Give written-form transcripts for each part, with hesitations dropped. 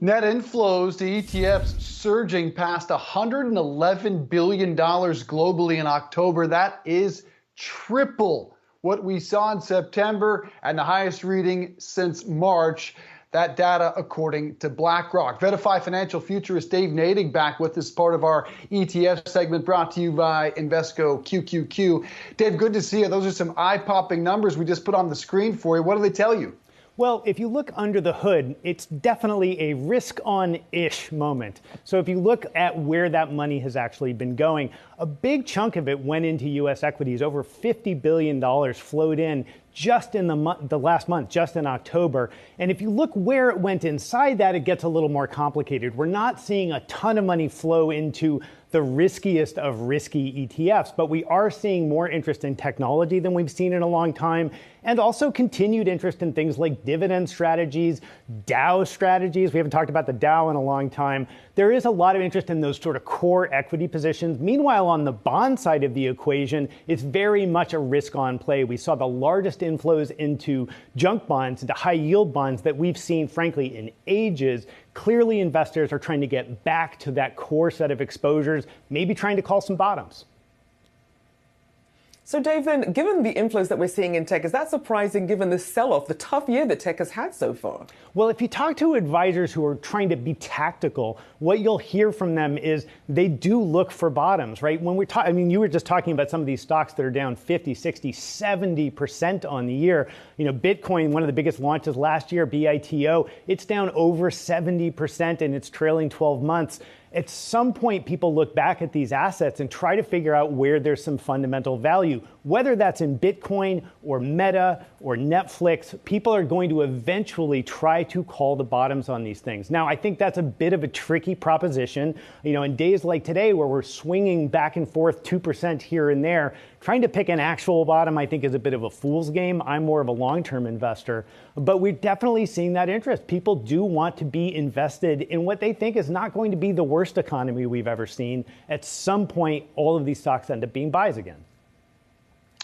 Net inflows to ETFs surging past $111 billion globally in October. That is triple what we saw in September and the highest reading since March. That data according to BlackRock. VettaFi financial futurist Dave Nadig back with us, part of our ETF segment brought to you by Invesco QQQ. Dave, good to see you. Those are some eye-popping numbers we just put on the screen for you. What do they tell you? Well, if you look under the hood, it's definitely a risk-on-ish moment. So if you look at where that money has actually been going, a big chunk of it went into U.S. equities. Over $50 billion flowed in just in the last month, just in October. And if you look where it went inside that, it gets a little more complicated. We're not seeing a ton of money flow into the riskiest of risky ETFs, but we are seeing more interest in technology than we've seen in a long time, and also continued interest in things like dividend strategies, Dow strategies. We haven't talked about the Dow in a long time. There is a lot of interest in those sort of core equity positions. Meanwhile, on the bond side of the equation, it's very much a risk-on play. We saw the largest inflows into junk bonds, into high-yield bonds that we've seen, frankly, in ages. Clearly, investors are trying to get back to that core set of exposures, maybe trying to call some bottoms. So, Dave, then, given the inflows that we're seeing in tech, is that surprising given the sell-off, the tough year that tech has had so far? Well, if you talk to advisors who are trying to be tactical, what you'll hear from them is they do look for bottoms, right? When we're talking, I mean, you were just talking about some of these stocks that are down 50, 60, 70% on the year. You know, Bitcoin, one of the biggest launches last year, BITO, it's down over 70% in its trailing 12 months. At some point, people look back at these assets and try to figure out where there's some fundamental value. Whether that's in Bitcoin or Meta or Netflix, people are going to eventually try to call the bottoms on these things. Now, I think that's a bit of a tricky proposition. You know, in days like today where we're swinging back and forth 2% here and there, trying to pick an actual bottom, I think, is a bit of a fool's game. I'm more of a long-term investor. But we're definitely seeing that interest. People do want to be invested in what they think is not going to be the worst economy we've ever seen. At some point, all of these stocks end up being buys again.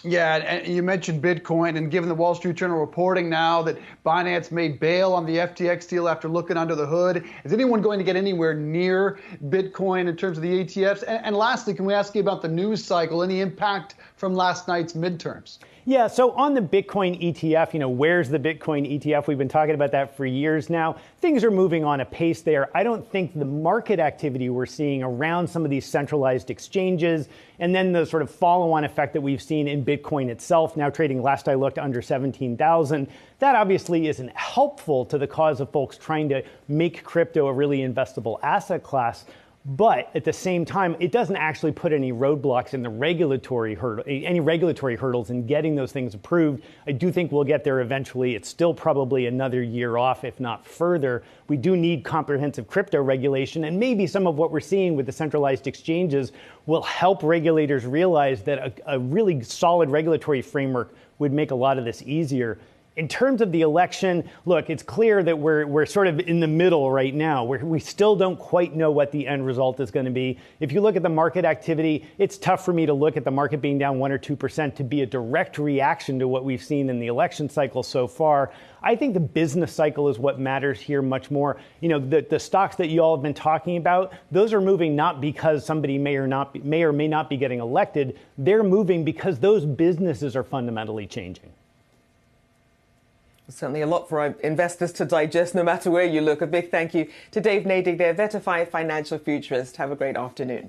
Yeah, and you mentioned Bitcoin, and given the Wall Street Journal reporting now that Binance may bail on the FTX deal after looking under the hood, is anyone going to get anywhere near Bitcoin in terms of the ETFs? And lastly, can we ask you about the news cycle, any impact from last night's midterms? Yeah, so on the Bitcoin ETF, you know, where's the Bitcoin ETF? We've been talking about that for years now. Things are moving on a pace there. I don't think the market activity we're seeing around some of these centralized exchanges and then the sort of follow-on effect that we've seen in Bitcoin itself, now trading, last I looked, under 17,000, that obviously isn't helpful to the cause of folks trying to make crypto a really investable asset class. But at the same time, it doesn't actually put any roadblocks in the regulatory hurdles in getting those things approved. I do think we'll get there eventually. It's still probably another year off, if not further. We do need comprehensive crypto regulation, and maybe some of what we're seeing with the centralized exchanges will help regulators realize that a really solid regulatory framework would make a lot of this easier. In terms of the election, look, it's clear that we're sort of in the middle right now, where we still don't quite know what the end result is going to be. If you look at the market activity, it's tough for me to look at the market being down 1 or 2% to be a direct reaction to what we've seen in the election cycle so far. I think the business cycle is what matters here much more. You know, the stocks that you all have been talking about, those are moving not because somebody may or may not be getting elected. They're moving because those businesses are fundamentally changing. Certainly a lot for our investors to digest, no matter where you look. A big thank you to Dave Nadig there, VettaFi financial futurist. Have a great afternoon.